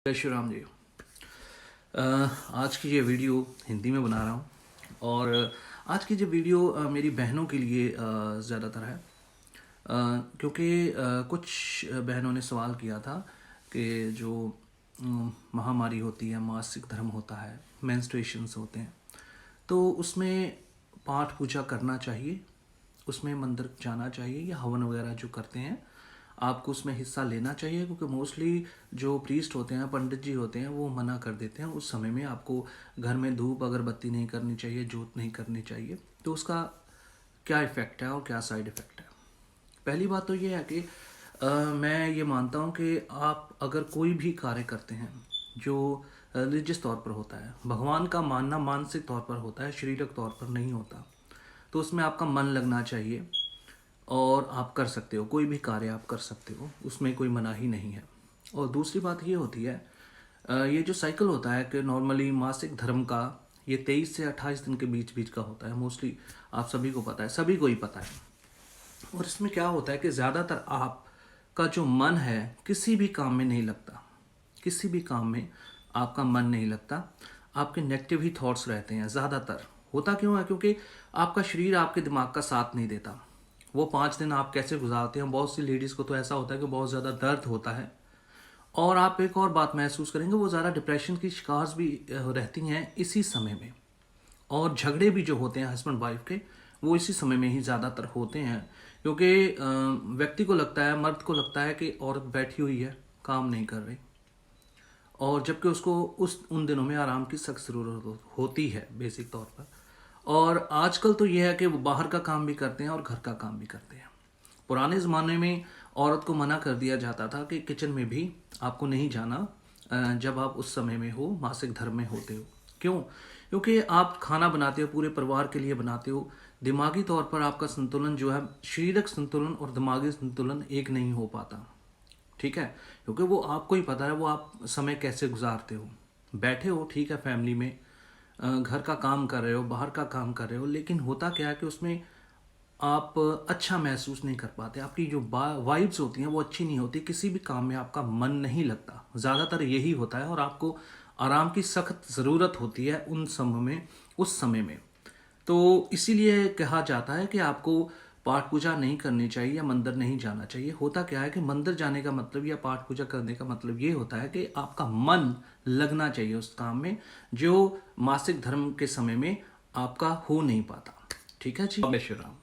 जय श्री राम जी। आज की ये वीडियो हिंदी में बना रहा हूँ और आज की जो वीडियो मेरी बहनों के लिए ज़्यादातर है, क्योंकि कुछ बहनों ने सवाल किया था कि जो महामारी होती है, मासिक धर्म होता है, मेंस्ट्रुएशंस होते हैं, तो उसमें पाठ पूजा करना चाहिए, उसमें मंदिर जाना चाहिए या हवन वगैरह जो करते हैं आपको उसमें हिस्सा लेना चाहिए, क्योंकि मोस्टली जो प्रीस्ट होते हैं, पंडित जी होते हैं, वो मना कर देते हैं। उस समय में आपको घर में धूप अगरबत्ती नहीं करनी चाहिए, जोत नहीं करनी चाहिए। तो उसका क्या इफ़ेक्ट है और क्या साइड इफ़ेक्ट है? पहली बात तो ये है कि मैं ये मानता हूँ कि आप अगर कोई भी कार्य करते हैं जो रिलीजियस तौर पर होता है, भगवान का मानना मानसिक तौर पर होता है, शारीरिक तौर पर नहीं होता, तो उसमें आपका मन लगना चाहिए और आप कर सकते हो, कोई भी कार्य आप कर सकते हो, उसमें कोई मनाही नहीं है। और दूसरी बात ये होती है, ये जो साइकिल होता है कि नॉर्मली मासिक धर्म का ये 23 से 28 दिन के बीच बीच का होता है, मोस्टली आप सभी को पता है, सभी को ही पता है। और इसमें क्या होता है कि ज़्यादातर आपका जो मन है किसी भी काम में नहीं लगता, किसी भी काम में आपका मन नहीं लगता, आपके नेगेटिव ही थॉट्स रहते हैं ज़्यादातर। होता क्यों है? क्योंकि आपका शरीर आपके दिमाग का साथ नहीं देता। वो 5 दिन आप कैसे गुजारते हैं? बहुत सी लेडीज़ को तो ऐसा होता है कि बहुत ज़्यादा दर्द होता है, और आप एक और बात महसूस करेंगे, वो ज़्यादा डिप्रेशन की शिकार भी रहती हैं इसी समय में। और झगड़े भी जो होते हैं हस्बैंड वाइफ के, वो इसी समय में ही ज़्यादातर होते हैं, क्योंकि व्यक्ति को लगता है, मर्द को लगता है कि औरत बैठी हुई है, काम नहीं कर रही, और जबकि उसको उन दिनों में आराम की सख्त ज़रूरत होती है बेसिक तौर पर। और आजकल तो यह है कि वो बाहर का काम भी करते हैं और घर का काम भी करते हैं। पुराने ज़माने में औरत को मना कर दिया जाता था कि किचन में भी आपको नहीं जाना जब आप उस समय में हो, मासिक धर्म में होते हो। क्यों? क्योंकि आप खाना बनाते हो, पूरे परिवार के लिए बनाते हो, दिमागी तौर पर आपका संतुलन जो है, शारीरिक संतुलन और दिमागी संतुलन एक नहीं हो पाता। ठीक है? क्योंकि वो आपको ही पता है वो आप समय कैसे गुजारते हो। बैठे हो, ठीक है, फैमिली में घर का काम कर रहे हो, बाहर का काम कर रहे हो, लेकिन होता क्या है कि उसमें आप अच्छा महसूस नहीं कर पाते। आपकी जो वाइब्स होती हैं वो अच्छी नहीं होती, किसी भी काम में आपका मन नहीं लगता, ज़्यादातर यही होता है। और आपको आराम की सख्त ज़रूरत होती है उस समय में। तो इसीलिए कहा जाता है कि आपको पाठ पूजा नहीं करनी चाहिए या मंदिर नहीं जाना चाहिए। होता क्या है कि मंदिर जाने का मतलब या पाठ पूजा करने का मतलब ये होता है कि आपका मन लगना चाहिए उस काम में, जो मासिक धर्म के समय में आपका हो नहीं पाता। ठीक है जी, जय श्री राम।